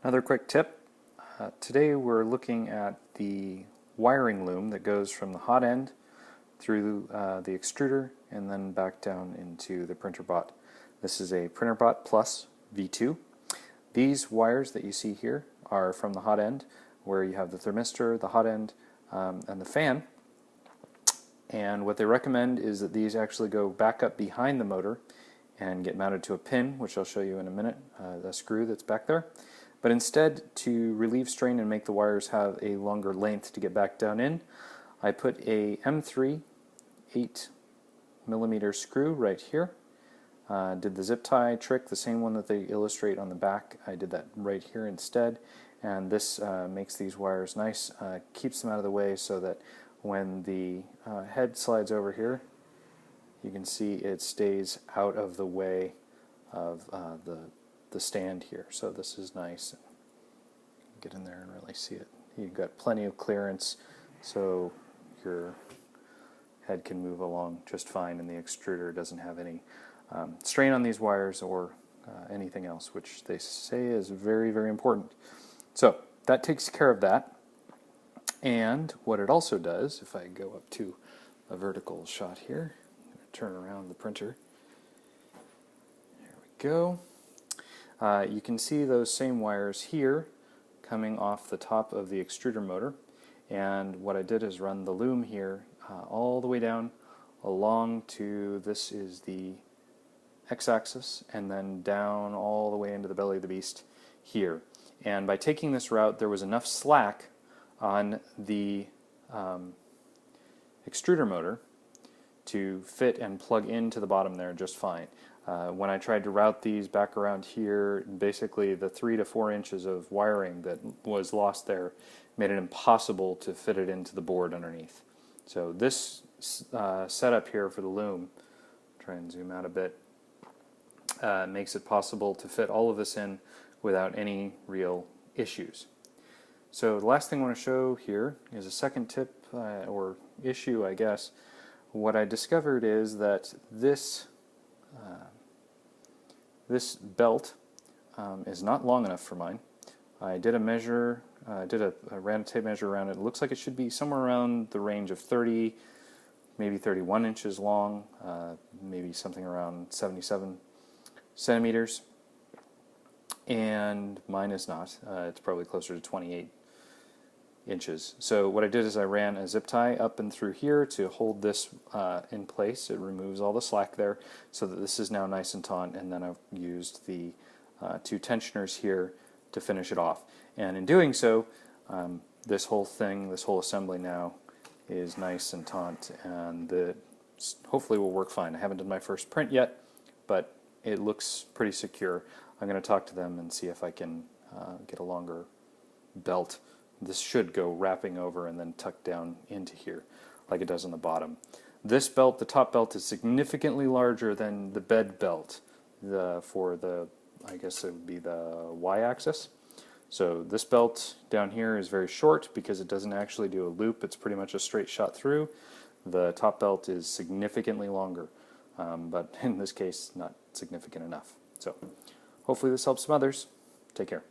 Another quick tip. Today we're looking at the wiring loom that goes from the hot end through the extruder and then back down into the Printrbot. This is a Printrbot Plus V2. These wires that you see here are from the hot end, where you have the thermistor, the hot end, and the fan. And what they recommend is that these actually go back up behind the motor and get mounted to a pin, which I'll show you in a minute, the screw that's back there. But instead, to relieve strain and make the wires have a longer length to get back down in, I put a M3 8mm screw right here. Did the zip tie trick, the same one that they illustrate on the back. I did that right here instead, and this makes these wires nice, keeps them out of the way so that when the head slides over here, you can see it stays out of the way of the stand here. So this is nice. Get in there and really see it. You've got plenty of clearance, so your head can move along just fine, and the extruder doesn't have any strain on these wires or anything else, which they say is very, very important. So that takes care of that. And what it also does, if I go up to a vertical shot here, I'm going to turn around the printer. There we go. You can see those same wires here coming off the top of the extruder motor, and what I did is run the loom here all the way down along to, this is the x-axis, and then down all the way into the belly of the beast here. And by taking this route, there was enough slack on the extruder motor to fit and plug into the bottom there just fine. When I tried to route these back around here, basically the 3 to 4 inches of wiring that was lost there made it impossible to fit it into the board underneath. So this setup here for the loom, try and zoom out a bit, makes it possible to fit all of this in without any real issues. So the last thing I want to show here is a second tip or issue, I guess. What I discovered is that this belt is not long enough for mine. I did a measure, ran a tape measure around it. It looks like it should be somewhere around the range of 30, maybe 31 inches long, maybe something around 77 centimeters. And mine is not. It's probably closer to 28 inches. So what I did is I ran a zip tie up and through here to hold this in place. It removes all the slack there so that this is now nice and taut, and then I've used the 2 tensioners here to finish it off. And in doing so, this whole thing, this whole assembly now is nice and taut, and hopefully will work fine. I haven't done my first print yet, but it looks pretty secure. I'm going to talk to them and see if I can get a longer belt. This should go wrapping over and then tuck down into here like it does on the bottom. This belt, the top belt, is significantly larger than the bed belt for the, I guess it would be the y-axis. So this belt down here is very short because it doesn't actually do a loop. It's pretty much a straight shot through. The top belt is significantly longer, but in this case not significant enough. So hopefully this helps some others. Take care.